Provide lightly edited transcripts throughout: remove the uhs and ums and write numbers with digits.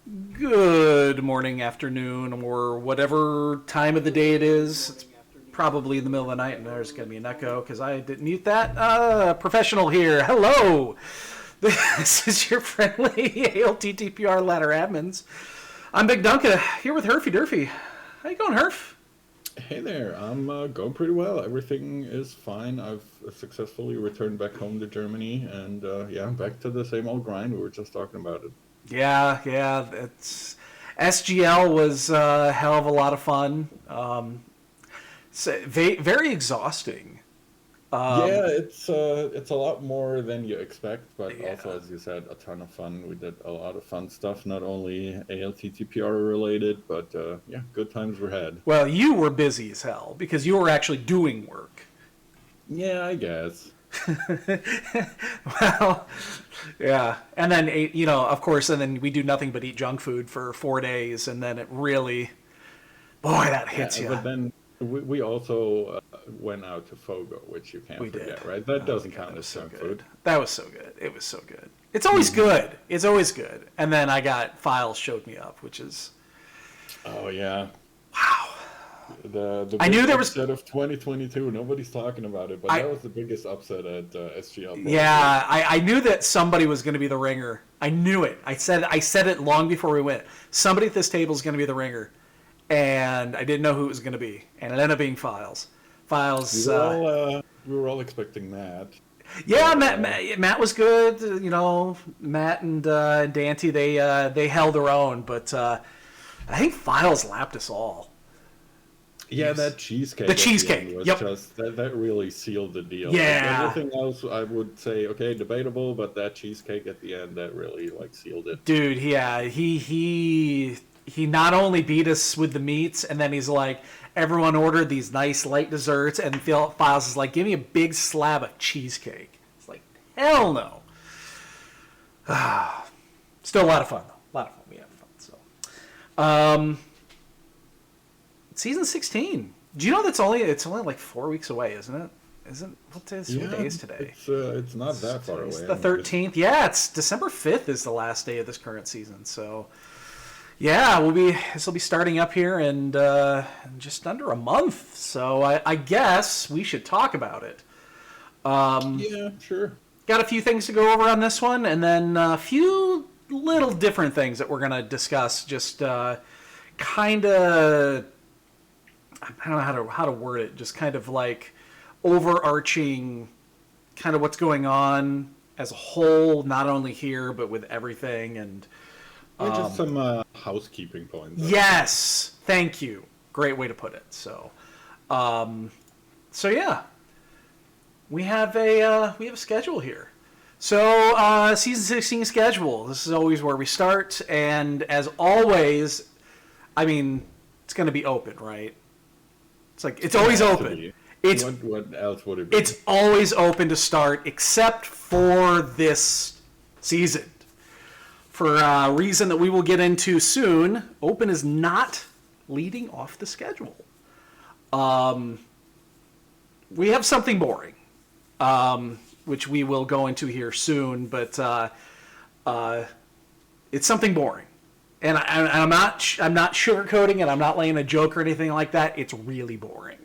Good morning, afternoon, or whatever time of the day it is. It's probably in the middle of the night, and there's going to be an echo because I didn't mute that. Professional here. Hello. This is your friendly ALTTPR ladder admins. I'm Big Dunka here with Herfy Durfy. How you going, Herf? Hey there, I'm going pretty well. Everything is fine. I've successfully returned back home to Germany, and yeah, back to the same old grind. We were just talking about it. Yeah. It's SGL was a hell of a lot of fun. Very exhausting. Yeah, it's a lot more than you expect, but Yeah. also, as you said, a ton of fun. We did a lot of fun stuff, not only ALTTPR related, but yeah, good times were had. Well, you were busy as hell because you were actually doing work. Yeah, I guess. Well, yeah. And then, of course, and then we do nothing but eat junk food for 4 days, and then it really, boy, that hits Yeah, you. but then we also went out to Fogo, which you can't We did. forget, right? That Oh my doesn't god, that count was as so junk good. food. That was so good. It was so good. It's always good. It's always good. And then I got files showed me up, which is Oh yeah, wow. the I big knew there was. upset of 2022. Nobody's talking about it, but I that was the biggest upset at SGL probably. Yeah, I knew that somebody was going to be the ringer. I knew it. I said it long before we went. Somebody at this table is going to be the ringer, and I didn't know who it was going to be, and it ended up being Files. We Files. were all we were all expecting that, Yeah, but Matt was good. Matt and Dante they held their own, but I think Files lapped us all. yeah, He's that the cheesecake at the end cheesecake. was Yep. just that really sealed the deal. Like Yeah, everything else, I would say okay, debatable, but that cheesecake at the end that really like sealed it. dude. Yeah, he not only beat us with the meats, and then he's like, everyone ordered these nice light desserts, and Files is like, give me a big slab of cheesecake. It's like, hell no. Still a lot of fun though. A lot of fun. We had fun. So, season 16. Do you know it's only like 4 weeks away, isn't it? Isn't what day Yeah, is today? it's not that far Today's away. the I'm just 13th. Yeah, it's December 5th is the last day of this current season. So yeah, this will be starting up here in just under a month. So I guess we should talk about it. yeah, sure. Got a few things to go over on this one, and then a few little different things that we're gonna discuss. Just kind of, I don't know how to word it. Just kind of like overarching, kind of what's going on as a whole, not only here but with everything. And Yeah, just some housekeeping points, I would say. yes, thank you. Great way to put it. So yeah, we have a schedule here. So season 16 schedule. This is always where we start, and as always, I mean, it's going to be open, right? It's like it's It always has to open. be. It's What else would it be? it's always open to start, except for this season. For a reason that we will get into soon, open is not leading off the schedule. We have something boring, which we will go into here soon, but it's something boring. And I'm not sugarcoating it. I'm not laying a joke or anything like that. It's really boring.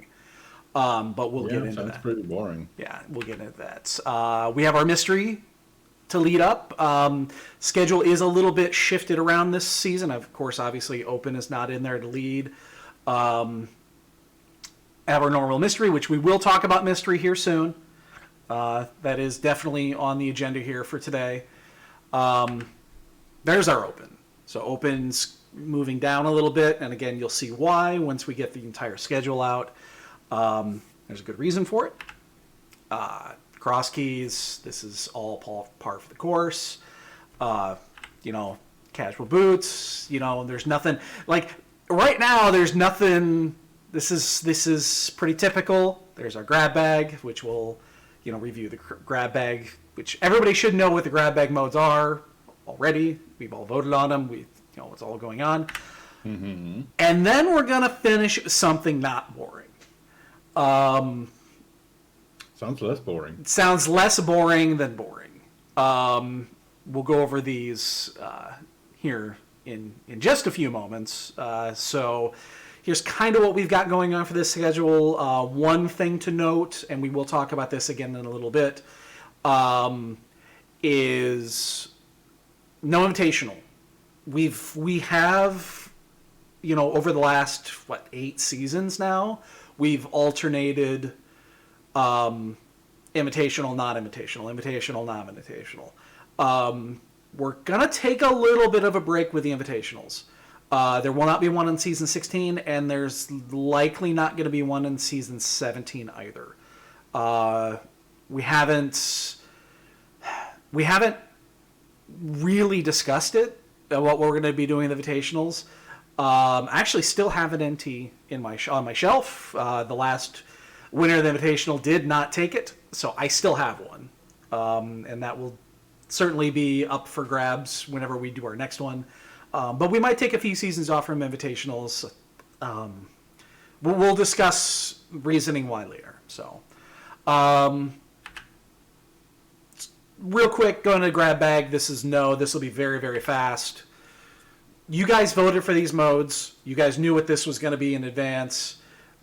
But we'll Yeah, get into sounds that. pretty boring. Yeah, we'll get into that. We have our mystery to lead up. Schedule is a little bit shifted around this season. Of course, obviously, Open is not in there to lead. Have our normal mystery, which we will talk about mystery here soon. That is definitely on the agenda here for today. There's our Open. So Open's moving down a little bit, and again, you'll see why once we get the entire schedule out. There's a good reason for it. Cross keys, this is all par for the course. Uh, Casual boots. There's nothing like right now. There's nothing. This is pretty typical. There's our grab bag, which we'll review the grab bag, which everybody should know what the grab bag modes are already. We've all voted on them. We what's all going on. Hmm. And then we're gonna finish with something not boring. Sounds less boring. It sounds less boring than boring. We'll go over these here in just a few moments. So here's kind of what we've got going on for this schedule. One thing to note, and we will talk about this again in a little bit, is no invitational. We have, over the last 8 seasons now, we've alternated invitational, non-invitational, invitational, non-invitational. We're gonna take a little bit of a break with the invitationals. There will not be one in season 16, and there's likely not going to be one in season 17 either. We haven't really discussed it, what we're going to be doing in the invitationals. I actually still have an NT on my shelf. The last winner of the invitational did not take it, so I still have one, and that will certainly be up for grabs whenever we do our next one. But we might take a few seasons off from invitationals. We'll discuss reasoning why later. So, real quick, going to grab bag. This will be very, very fast. You guys voted for these modes. You guys knew what this was going to be in advance.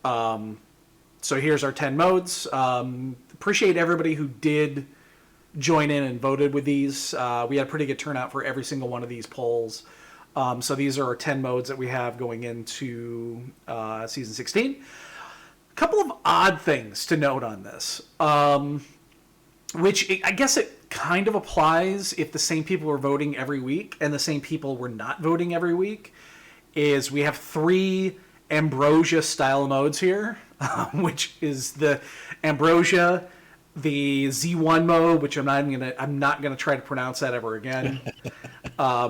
So here's our 10 modes. Appreciate everybody who did join in and voted with these. We had a pretty good turnout for every single one of these polls. So these are our 10 modes that we have going into season 16. A couple of odd things to note on this, which I guess it kind of applies if the same people were voting every week and the same people were not voting every week, is we have 3 Ambrosia style modes here, which is the Ambrosia, the Z1 mode, which I'm not gonna try to pronounce that ever again.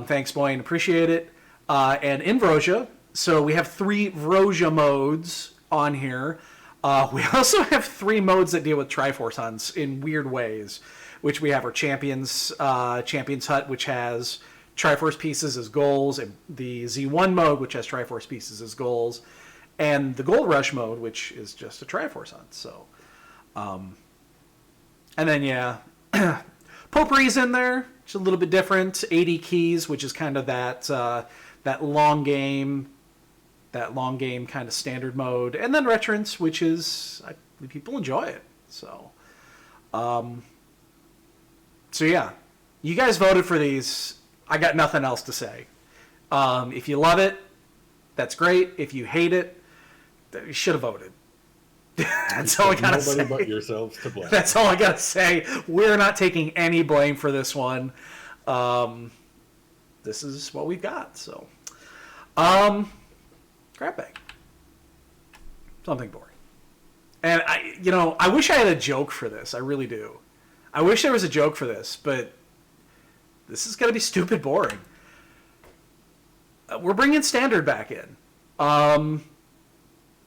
Thanks, Boyne, appreciate it. And Invrosia. So we have 3 Vrosia modes on here. We also have 3 modes that deal with Triforce hunts in weird ways, which we have our Champions Hut, which has Triforce pieces as goals, and the Z1 mode, which has Triforce pieces as goals, and the Gold Rush mode, which is just a Triforce hunt. So, and then Potpourri's in there. It's a little bit different. 80 keys, which is kind of that long game kind of standard mode, and then Retrance, which is people enjoy it. So, you guys voted for these. I got nothing else to say. If you love it, that's great. If you hate it, you should have voted. That's all I gotta say. Nobody but yourselves to blame. That's all I gotta say. We're not taking any blame for this one. This is what we've got. So, grab bag. Something boring. And I wish I had a joke for this. I really do. I wish there was a joke for this, but this is gonna be stupid boring. We're bringing standard back in.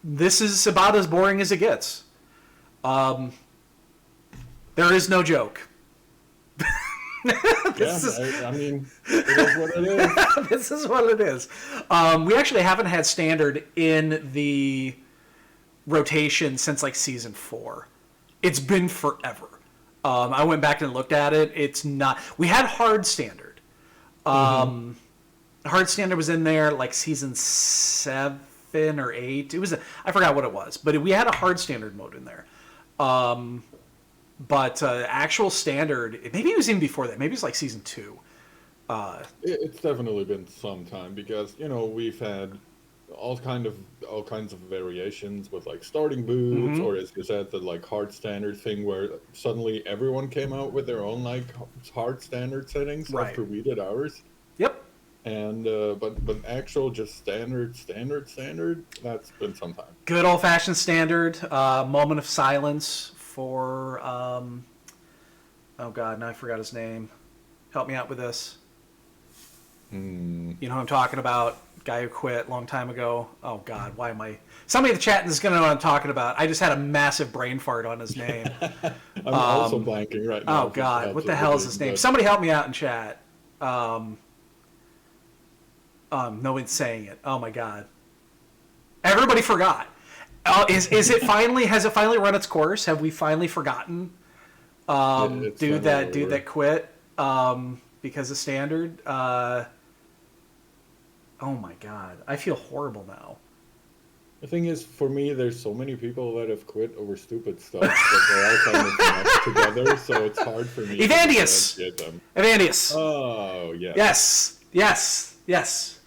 This is about as boring as it gets. There is no joke. I mean, it is what it is. This is what it is. We actually haven't had standard in the rotation since like season 4. It's been forever. I went back and looked at it. It's not. We had hard standard. Hard standard was in there like season 7 or 8. It was I forgot what it was, but we had a hard standard mode in there. But actual standard, maybe it was even before that. Maybe it was like season 2. It's definitely been some time because we've had all kinds of variations with like starting boots, or as you said, the like hard standard thing where suddenly everyone came out with their own like hard standard settings after we did ours. Yep. And but actual just standard, that's been some time. Good old fashioned standard. Moment of silence for oh god, now I forgot his name. Help me out with this. You know who I'm talking about? Guy who quit a long time ago. Oh god, why am I? Somebody in the chat is gonna know what I'm talking about. I just had a massive brain fart on his name. I'm also blanking right now. Oh god, what the hell is his name? Somebody help me out in chat. No one's saying it. Oh my god. Everybody forgot. Has it finally run its course? Have we finally forgotten? Dude that quit because of standard. Oh my God. I feel horrible now. The thing is, for me, there's so many people that have quit over stupid stuff that they're all kind of meshed together, so it's hard for me to Evandius! differentiate them. Evandius! Oh, yeah. Yes, yes, yes.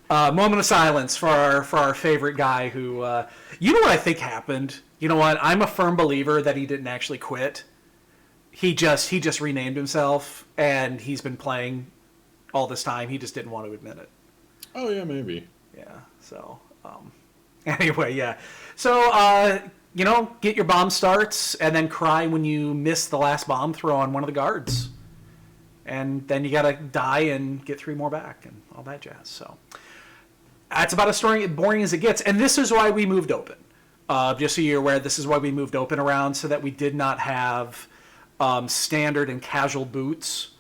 Moment of silence for our favorite guy who, you know what I think happened? You know what? I'm a firm believer that he didn't actually quit. He just renamed himself, and he's been playing all this time. He just didn't want to admit it. Oh, yeah, maybe. Yeah. So, anyway, yeah. So, get your bomb starts, and then cry when you miss the last bomb throw on one of the guards. And then you gotta die and get 3 more back and all that jazz. So that's about as boring as it gets. And this is why we moved open. Just so you're aware, this is why we moved open around, so that we did not have standard and casual boots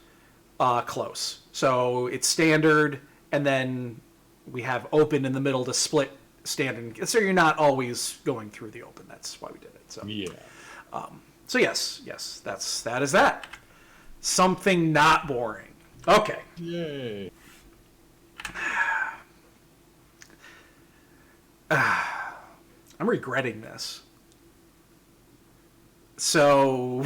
close. So it's standard, and then we have open in the middle to split standard. So you're not always going through the open. That's why we did it. So Yeah. So yes, that is that. Something not boring. Okay. Yay. I'm regretting this. So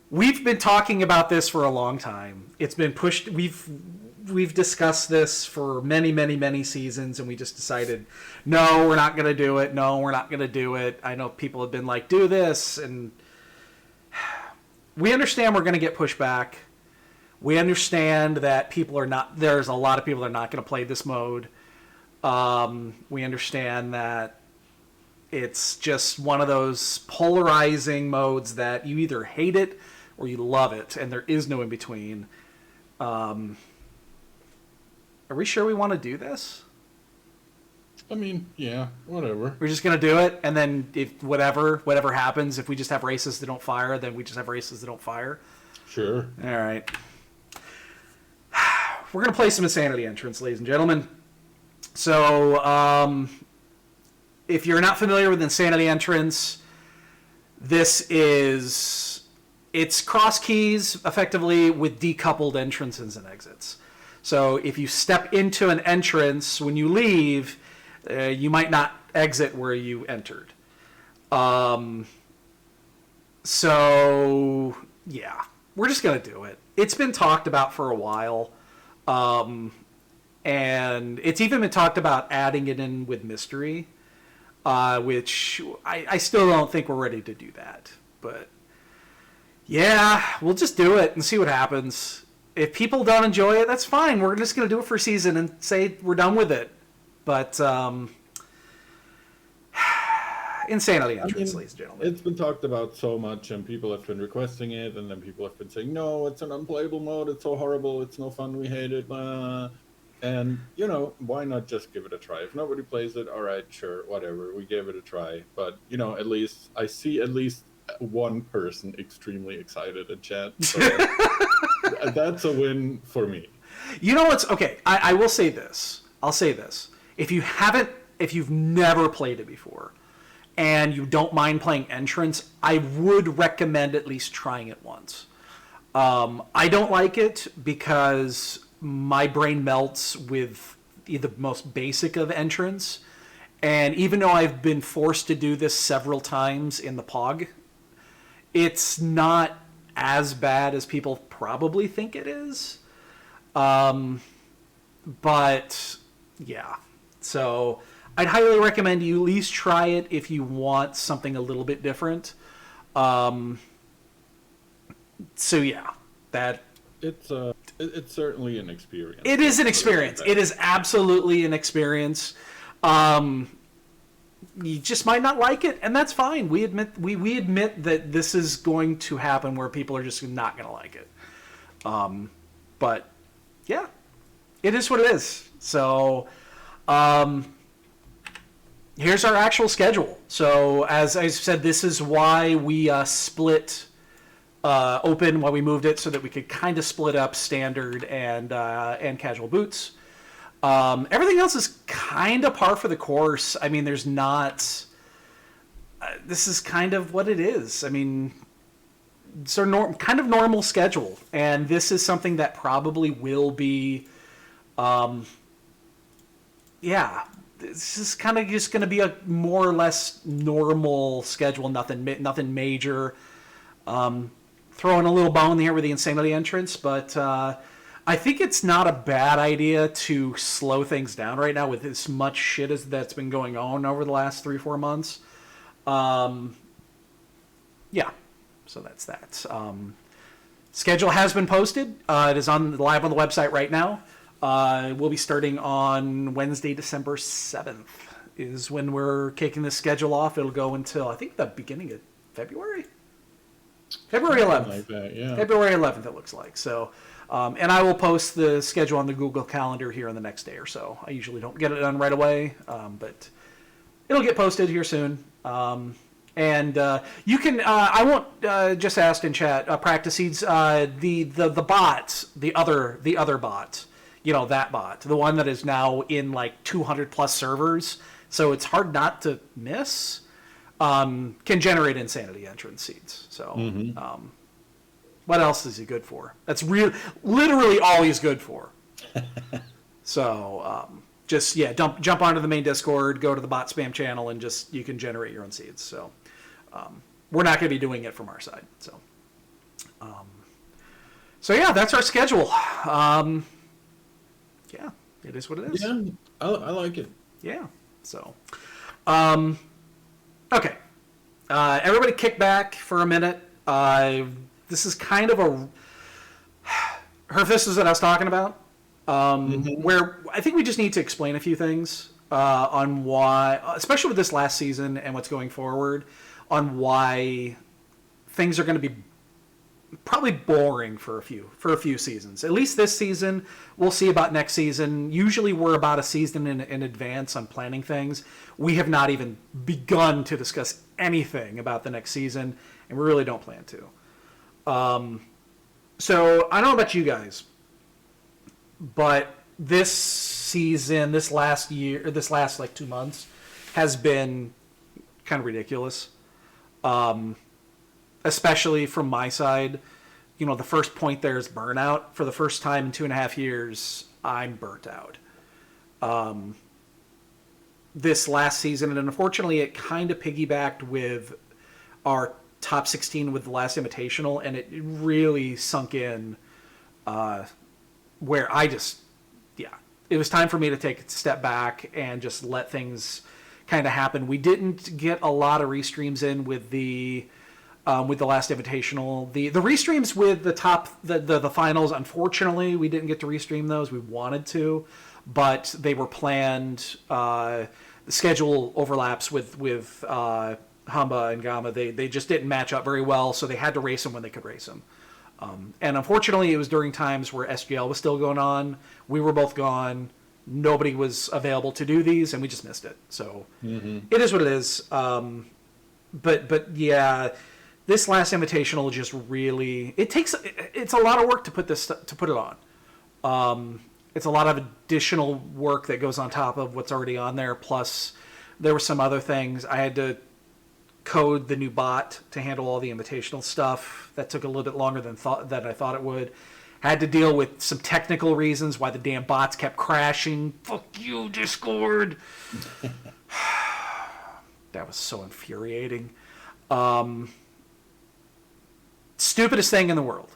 we've been talking about this for a long time. It's been pushed. We've discussed this for many, many, many seasons, and we just decided, no, we're not going to do it. No, we're not going to do it. I know people have been like, do this, and we understand we're going to get pushback. We understand that there's a lot of people that are not going to play this mode. We understand that it's just one of those polarizing modes that you either hate it or you love it, and there is no in between. Are we sure we want to do this? I mean, yeah, whatever. We're just going to do it, and then if whatever happens, if we just have races that don't fire, then we just have races that don't fire. Sure. All right. We're going to play some Insanity Entrance, ladies and gentlemen. So, if you're not familiar with Insanity Entrance, it's cross keys, effectively, with decoupled entrances and exits. So if you step into an entrance, when you leave, you might not exit where you entered. So, yeah, we're just going to do it. It's been talked about for a while. And it's even been talked about adding it in with mystery, which I still don't think we're ready to do that. But, yeah, we'll just do it and see what happens. If people don't enjoy it, that's fine. We're just going to do it for a season and say we're done with it. But Insanity Entrance, ladies and gentlemen. It's been talked about so much, and people have been requesting it, and then people have been saying, no, it's an unplayable mode, it's so horrible, it's no fun, we hate it, and, why not just give it a try? If nobody plays it, all right, sure, whatever, we gave it a try. But, at least, I see at least one person extremely excited in chat, so that's a win for me. You know what's... Okay, I will say this. I'll say this. If you've never played it before, and you don't mind playing Entrance, I would recommend at least trying it once. I don't like it because my brain melts with the most basic of Entrance, and even though I've been forced to do this several times in the POG, it's not as bad as people probably think it is. But, yeah. So I'd highly recommend you at least try it if you want something a little bit different. So yeah, It's certainly an experience. It is an experience. It is absolutely an experience. You just might not like it, and that's fine. We admit that this is going to happen where people are just not going to like it. But yeah, it is what it is. So here's our actual schedule. So as I said, this is why we split open, why we moved it so that we could kind of split up standard and casual boots. Everything else is kind of par for the course. I mean, there's not... this is kind of what it is. I mean, it's our kind of normal schedule. And this is something that probably will be Yeah, this is kind of just going to be a more or less normal schedule. Nothing major. Throwing a little bone here with the Insanity entrance, but I think it's not a bad idea to slow things down right now with as much shit as that's been going on over the last 3-4 months. Yeah, so that's that. Schedule has been posted. It is live on the website right now. We'll be starting on Wednesday, December 7th is when we're kicking this schedule off. It'll go until, I think, the beginning of February? February 11th. Like that, yeah. February 11th, it looks like. So, and I will post the schedule on the Google Calendar here in the next day or so. I usually don't get it done right away, but it'll get posted here soon. And you can, I won't just ask in chat, Practice Seeds, the bot, the other bot, that bot, the one that is now in like 200 plus servers, so it's hard not to miss, can generate Insanity entrance seeds. So, what else is he good for? That's literally all he's good for. So, just, jump onto the main Discord, go to the bot spam channel, and you can generate your own seeds. So, we're not going to be doing it from our side. So, yeah, that's our schedule. Yeah, it is what it is. Yeah, I like it. Yeah. So, okay. Everybody kick back for a minute. This is kind of this is what I was talking about. Where I think we just need to explain a few things on why, especially with this last season and what's going forward, on why things are going to be probably boring for a few seasons. At least this season. We'll see about next season. Usually we're about a season in advance on planning things. We have not even begun to discuss anything about the next season, and we really don't plan to. So I don't know about you guys, but this season, this last like 2 months, has been kind of ridiculous. Especially from my side, the first point there is burnout. For the first time in 2.5 years, I'm burnt out. This last season, and unfortunately, it kind of piggybacked with our top 16 with the last Invitational, and it really sunk in where it was time for me to take a step back and just let things kind of happen. We didn't get a lot of restreams in with the last Invitational. The restreams with the finals, unfortunately, we didn't get to restream those. We wanted to, but they were planned. The schedule overlaps with Hamba and Gamma. They just didn't match up very well, so they had to race them when they could race them. And unfortunately, it was during times where SGL was still going on. We were both gone. Nobody was available to do these, and we just missed it. So it is what it is. But yeah, this last Invitational just really it's a lot of work to put it on. It's a lot of additional work that goes on top of what's already on there. Plus, there were some other things. I had to code the new bot to handle all the Invitational stuff. That took a little bit longer than I thought it would. Had to deal with some technical reasons why the damn bots kept crashing. Fuck you, Discord. That was so infuriating. Stupidest thing in the world.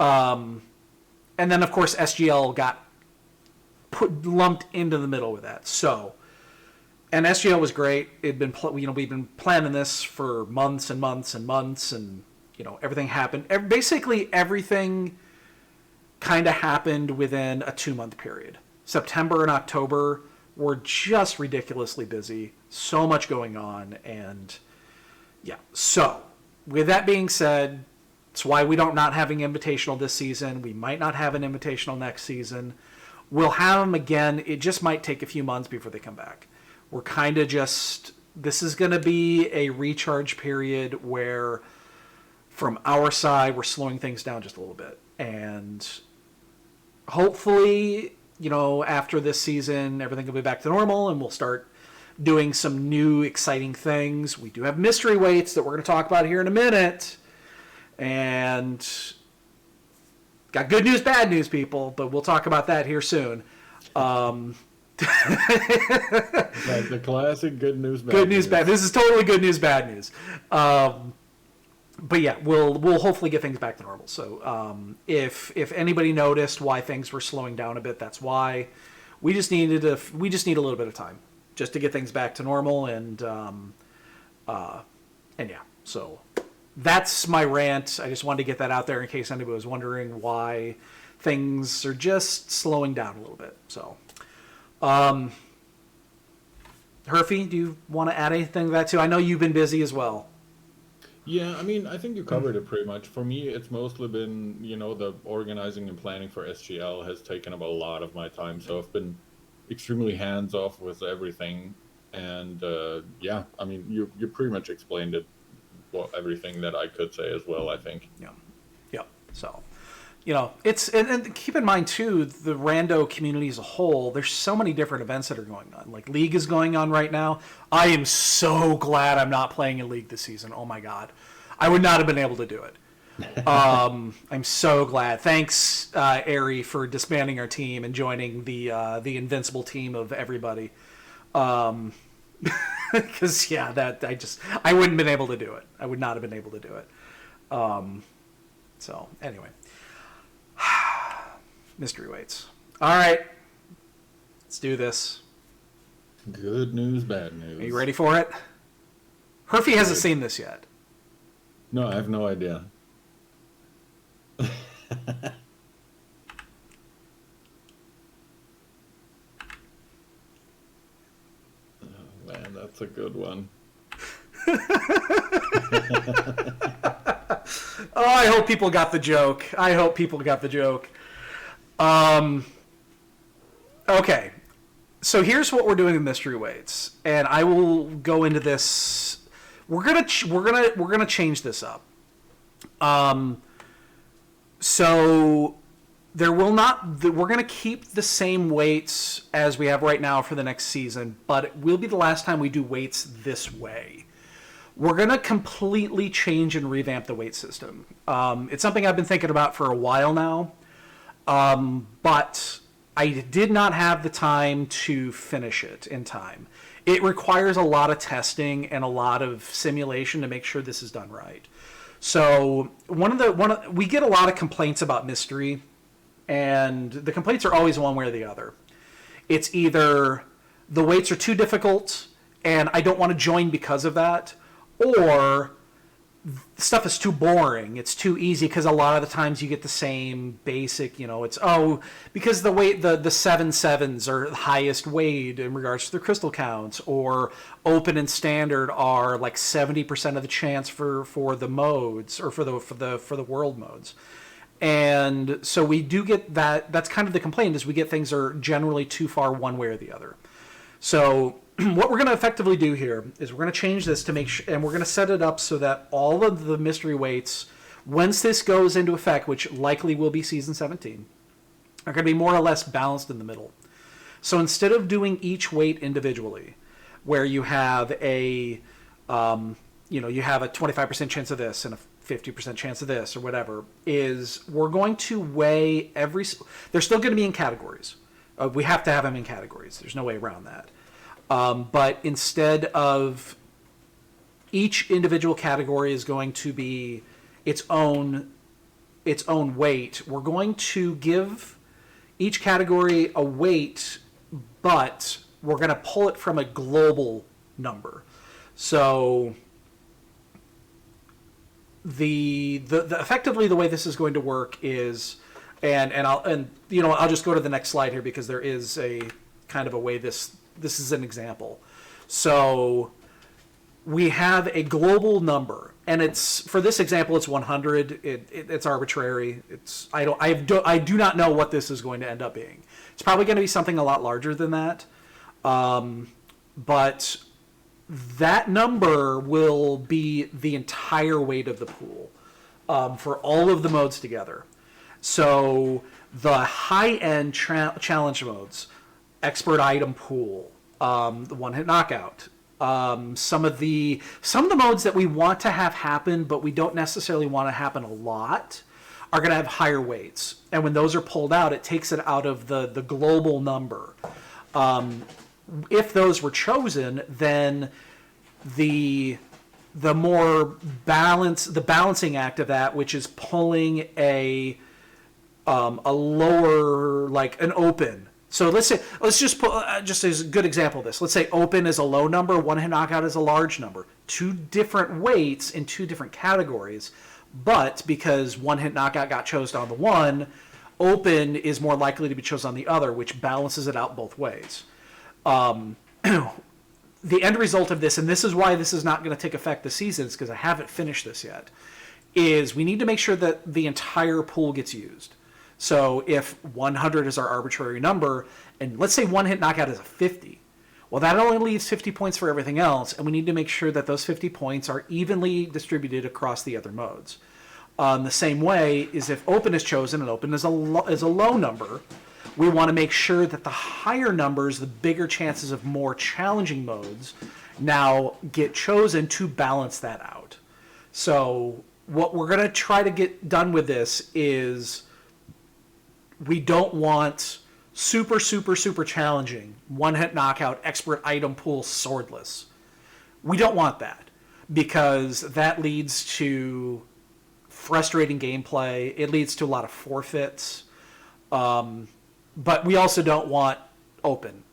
And then, of course, SGL got lumped into the middle with that. So, and SGL was great. We've been planning this for months and months and months, and everything happened. Basically, everything kind of happened within a 2-month period. September and October were just ridiculously busy. So much going on, and yeah. So, with that being said, it's why we don't not having Invitational this season. We might not have an Invitational next season. We'll have them again. It just might take a few months before they come back. We're kind of this is going to be a recharge period where, from our side, we're slowing things down just a little bit. And hopefully, after this season, everything will be back to normal and we'll start doing some new, exciting things. We do have mystery weights that we're going to talk about here in a minute. And got good news, bad news, people, but we'll talk about that here soon. Like the classic good news, bad Good news, bad. This is totally good news, bad news. But yeah, we'll hopefully get things back to normal. So if anybody noticed why things were slowing down a bit, that's why. We just need a little bit of time just to get things back to normal, and yeah. So that's my rant. I just wanted to get that out there in case anybody was wondering why things are just slowing down a little bit. So, Herfy, do you want to add anything to that too? I know you've been busy as well. Yeah, I mean, I think you covered it pretty much. For me, it's mostly been, the organizing and planning for SGL has taken up a lot of my time. So I've been extremely hands off with everything. And yeah, I mean, you pretty much explained it, everything that I could say as well, I think. Yeah. Yeah. So, it's, and keep in mind too, the rando community as a whole, there's so many different events that are going on. Like League is going on right now. I am so glad I'm not playing in League this season. Oh my God. I would not have been able to do it. I'm so glad. Thanks, Ari, for disbanding our team and joining the invincible team of everybody. Because yeah, I wouldn't have been able to do it. I would not have been able to do it. So anyway, mystery weights. All right, let's do this. Good news, bad news. Are you ready for it? Herfy hasn't seen this yet. No, I have no idea. Oh, man, that's a good one. Oh, I hope people got the joke. Okay, so here's what we're doing with mystery weights, and I will go into this. We're gonna change this up. So there will not. We're gonna keep the same weights as we have right now for the next season, but it will be the last time we do weights this way. We're going to completely change and revamp the weight system. It's something I've been thinking about for a while now, but I did not have the time to finish it in time. It requires a lot of testing and a lot of simulation to make sure this is done right. So we get a lot of complaints about mystery, and the complaints are always one way or the other. It's either the weights are too difficult and I don't want to join because of that, or stuff is too boring. It's too easy because a lot of the times you get the same basic, it's, because the weight, the 7/7s are the highest weighed in regards to the crystal counts, or open and standard are like 70% of the chance for the modes, or for the world modes. And so we do get that. That's kind of the complaint, is we get things are generally too far one way or the other. So what we're going to effectively do here is we're going to change this to make sure, and we're going to set it up so that all of the mystery weights, once this goes into effect, which likely will be season 17, are going to be more or less balanced in the middle. So instead of doing each weight individually, where you have you have a 25% chance of this and a 50% chance of this or whatever, is we're going to weigh they're still going to be in categories. We have to have them in categories. There's no way around that. But instead of each individual category is going to be its own weight, we're going to give each category a weight, but we're going to pull it from a global number. So the effectively the way this is going to work is, and I'll just go to the next slide here because there is a kind of a way this is an example. So we have a global number, and it's, for this example, it's 100. It's arbitrary. I do not know what this is going to end up being. It's probably going to be something a lot larger than that. But that number will be the entire weight of the pool for all of the modes together. So the high-end challenge modes, expert item pool, the one-hit knockout, some of the modes that we want to have happen, but we don't necessarily want to happen a lot, are going to have higher weights. And when those are pulled out, it takes it out of the global number. If those were chosen, then the more the balancing act of that, which is pulling a lower, like an open. So let's just put, just as a good example of this, let's say open is a low number, one hit knockout is a large number. Two different weights in two different categories, but because one hit knockout got chosen on the one, open is more likely to be chosen on the other, which balances it out both ways. The end result of this, and this is why this is not going to take effect this season, is because I haven't finished this yet, is we need to make sure that the entire pool gets used. So if 100 is our arbitrary number, and let's say one hit knockout is a 50, well, that only leaves 50 points for everything else, and we need to make sure that those 50 points are evenly distributed across the other modes. The same way is if open is chosen, and open is a low number, we want to make sure that the higher numbers, the bigger chances of more challenging modes, now get chosen to balance that out. So what we're going to try to get done with this is we don't want super, super, super challenging, one-hit knockout, expert item pool, swordless. We don't want that because that leads to frustrating gameplay. It leads to a lot of forfeits. But we also don't want open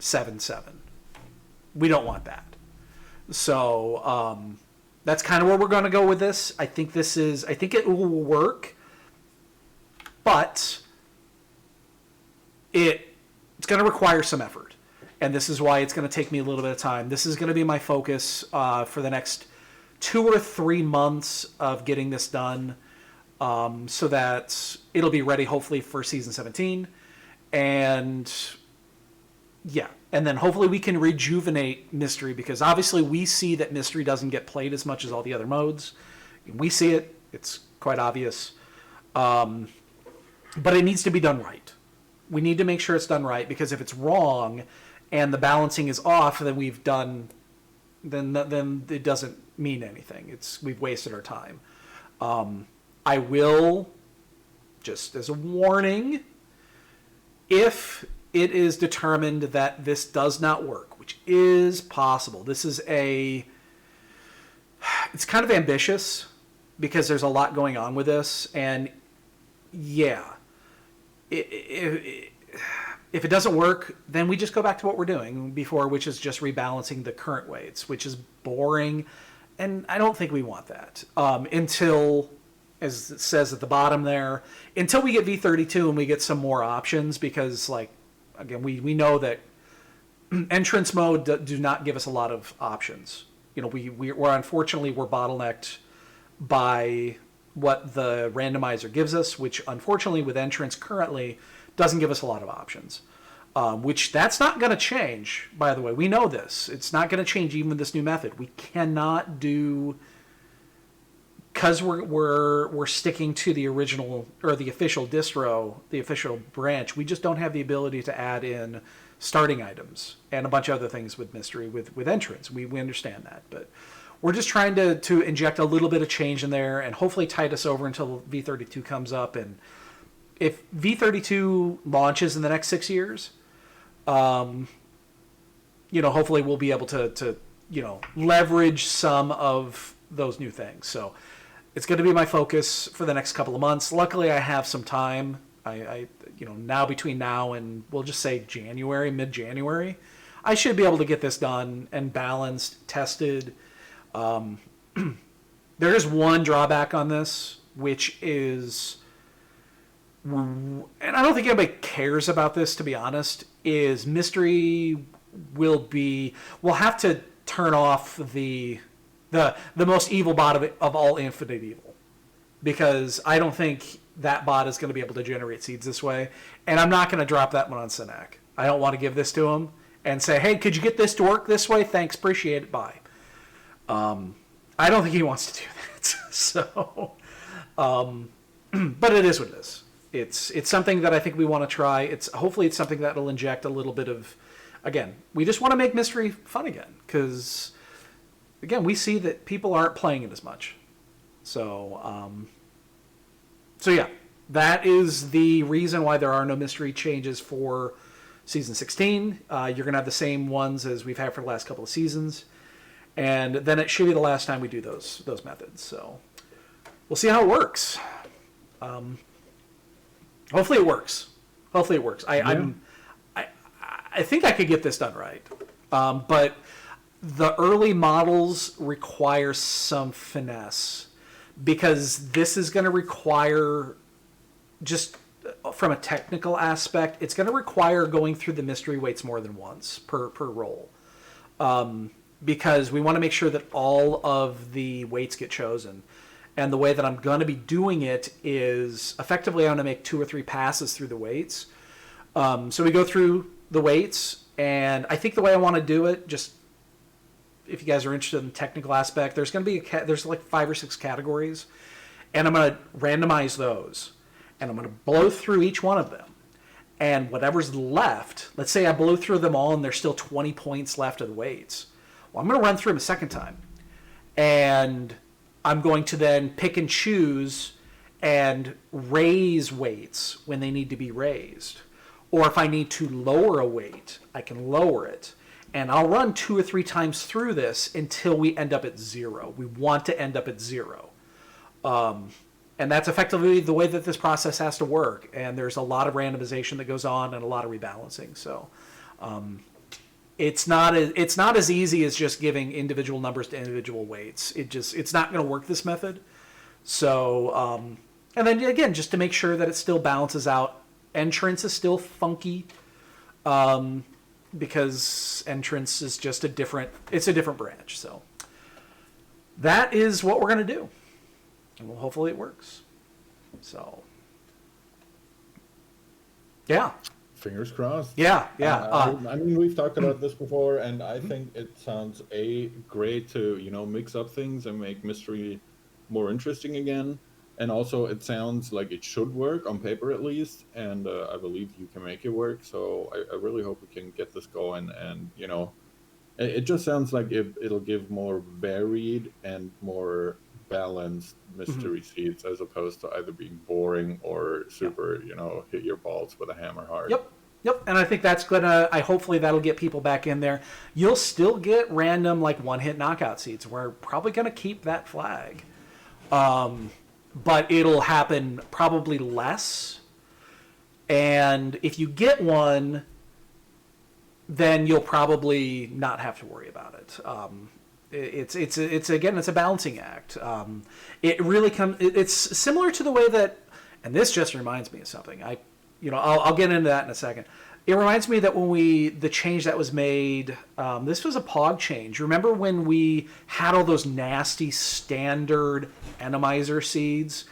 7-7. We don't want that. So that's kind of where we're going to go with this. I think it will work, but it's going to require some effort. And this is why it's going to take me a little bit of time. This is going to be my focus for the next 2 or 3 months of getting this done. So that it'll be ready hopefully for season 17. And yeah, and then hopefully we can rejuvenate Mystery, because obviously we see that Mystery doesn't get played as much as all the other modes. We see it. It's quite obvious. But it needs to be done right. We need to make sure it's done right, because if it's wrong and the balancing is off, then then it doesn't mean anything. We've wasted our time. I will, just as a warning, if it is determined that this does not work, which is possible, it's kind of ambitious because there's a lot going on with this, and yeah, if it doesn't work, then we just go back to what we're doing before, which is just rebalancing the current weights, which is boring, and I don't think we want that until, as it says at the bottom there, until we get V32 and we get some more options, because, like, again, we know that entrance mode do not give us a lot of options. You know, we're unfortunately, we're bottlenecked by what the randomizer gives us, which unfortunately with entrance currently doesn't give us a lot of options. Which that's not going to change, by the way. We know this. It's not going to change even with this new method. We cannot do, because we're sticking to the original or the official distro, the official branch. We just don't have the ability to add in starting items and a bunch of other things with Mystery with entrance. We understand that, but we're just trying to inject a little bit of change in there and hopefully tide us over until V32 comes up. And if V32 launches in the next 6 years, hopefully we'll be able to leverage some of those new things. So it's going to be my focus for the next couple of months. Luckily, I have some time. Now between now and we'll just say January, mid-January, I should be able to get this done and balanced, tested. There is one drawback on this, which is, and I don't think anybody cares about this, to be honest, is Mystery we'll have to turn off the most evil bot of all Infinite Evil, because I don't think that bot is going to be able to generate seeds this way, and I'm not going to drop that one on Sinek. I don't want to give this to him and say, hey, could you get this to work this way? Thanks, appreciate it, bye. I don't think he wants to do that. So, but it is what it is. It's something that I think we want to try. Hopefully it's something that will inject a little bit of, again, we just want to make Mystery fun again, because again, we see that people aren't playing it as much. So, So yeah, that is the reason why there are no mystery changes for season 16. You're going to have the same ones as we've had for the last couple of seasons. And then it should be the last time we do those methods. So we'll see how it works. Hopefully it works. Hopefully it works. I think I could get this done right. But the early models require some finesse, because this is going to require, just from a technical aspect, it's going to require going through the mystery weights more than once per roll. Because we want to make sure that all of the weights get chosen. And the way that I'm going to be doing it is, effectively, I'm going to make 2 or 3 passes through the weights. So we go through the weights, and I think the way I want to do it, just if you guys are interested in the technical aspect, there's going to be there's like 5 or 6 categories, and I'm going to randomize those, and I'm going to blow through each one of them. And whatever's left, let's say I blow through them all and there's still 20 points left of the weights. Well, I'm going to run through them a second time. And I'm going to then pick and choose and raise weights when they need to be raised. Or if I need to lower a weight, I can lower it. And I'll run 2 or 3 times through this until we end up at 0. We want to end up at 0. And that's effectively the way that this process has to work. And there's a lot of randomization that goes on and a lot of rebalancing. So it's not as easy as just giving individual numbers to individual weights. It's not going to work, this method. So and then again, just to make sure that it still balances out. Entrance is still funky, because entrance is just a different branch. So that is what we're going to do. And well, hopefully it works. So, yeah. Fingers crossed. Yeah. I mean, we've talked about this before, and I think it sounds great to mix up things and make mystery more interesting again. And also, it sounds like it should work on paper at least, and I believe you can make it work. So I really hope we can get this going, and it just sounds like it'll give more varied and more balanced mystery seeds, as opposed to either being boring or super, hit your balls with a hammer hard. Yep. And I think that's hopefully that'll get people back in there. You'll still get random, like, one-hit knockout seeds. We're probably going to keep that flag. But it'll happen probably less. And if you get one, then you'll probably not have to worry about it. It's a balancing act. It really it's similar to the way that, and this just reminds me of something. I'll get into that in a second. It reminds me that when the change that was made, this was a POG change. Remember when we had all those nasty standard enemizer seeds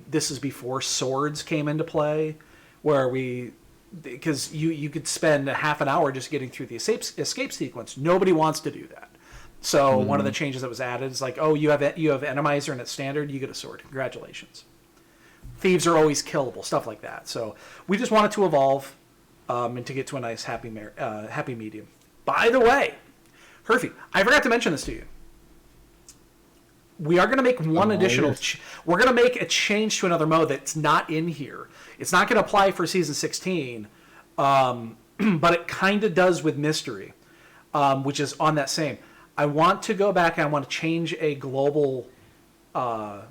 this is before swords came into play, where because you could spend a half an hour just getting through the escape sequence. Nobody wants to do that. So one of the changes that was added is like, oh, you have enemizer and it's standard, you get a sword. Congratulations. Thieves are always killable, stuff like that. So we just wanted to evolve and to get to a nice happy medium. By the way, Herfy, I forgot to mention this to you. We are going to make one additional. Yes. We're going to make a change to another mode that's not in here. It's not going to apply for season 16, but it kind of does with mystery, which is on that same. I want to go back and I want to change a global mode.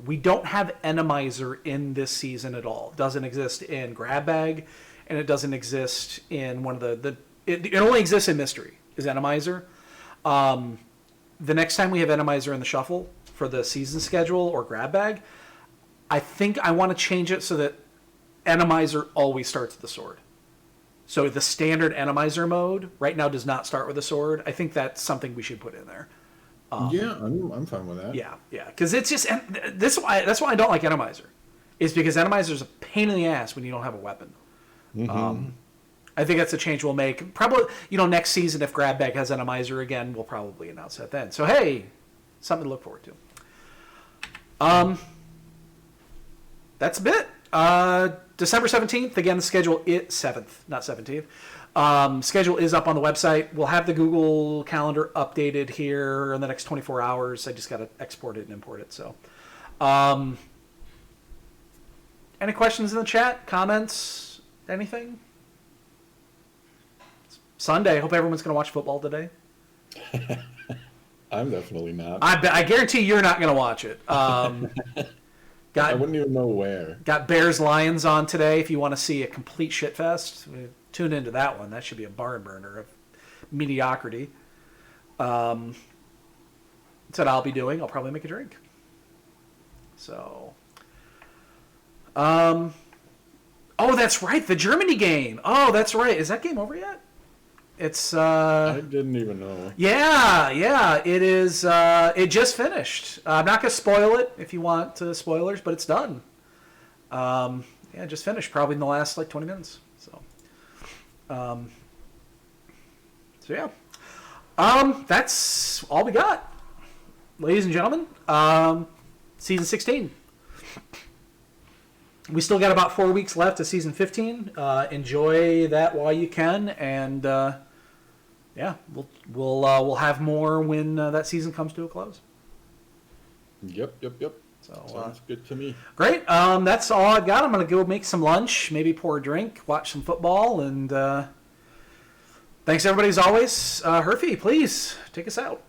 We don't have enemizer in this season at all. It doesn't exist in grab bag, and it doesn't exist in one of it only exists in mystery, is enemizer. The next time we have enemizer in the shuffle for the season schedule or grab bag, I think I want to change it so that enemizer always starts with the sword. So the standard enemizer mode right now does not start with a sword. I think that's something we should put in there. Yeah, I'm fine with that. Yeah, because it's just that's why I don't like enemizer, is because enemizer is a pain in the ass when you don't have a weapon. I think that's a change we'll make. Probably, next season, if grab bag has enemizer again, we'll probably announce that then. So hey, something to look forward to. That's a bit. December 17th, again, the schedule is 7th, not 17th. Schedule is up on the website. We'll have the Google Calendar updated here in the next 24 hours. I just got to export it and import it. So Any questions in the chat? Comments? Anything? Sunday. Hope everyone's going to watch football today. I'm definitely not. I guarantee you're not going to watch it. I wouldn't even know where. Got Bears Lions on today. If you want to see a complete shit fest, tune into that one. That should be a barn burner of mediocrity. That's what I'll be doing. I'll probably make a drink. So, oh, that's right. The Germany game. Oh, that's right. Is that game over yet? It's I didn't even know. Yeah, it is. It just finished. I'm not gonna spoil it if you want spoilers, but it's done. Yeah, it just finished probably in the last like 20 minutes. So yeah. That's all we got, ladies and gentlemen. Season 16. We still got about 4 weeks left of season 15. Enjoy that while you can, and yeah, we'll have more when that season comes to a close. Yep. So Sounds good to me. Great. That's all I've got. I'm gonna go make some lunch, maybe pour a drink, watch some football, and thanks everybody as always. Herfy, please take us out.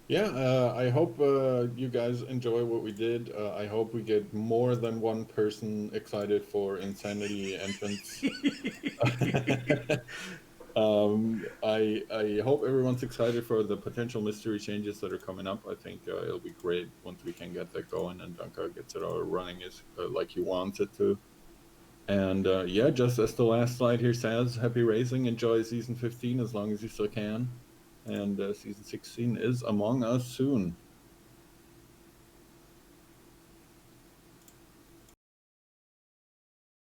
Yeah, I hope you guys enjoy what we did. I hope we get more than one person excited for Insanity entrance. I hope everyone's excited for the potential mystery changes that are coming up. I think it'll be great once we can get that going and Dunka gets it all running like he wants it to. And yeah, just as the last slide here says, happy racing, enjoy season 15 as long as you still can. And season 16 is among us soon.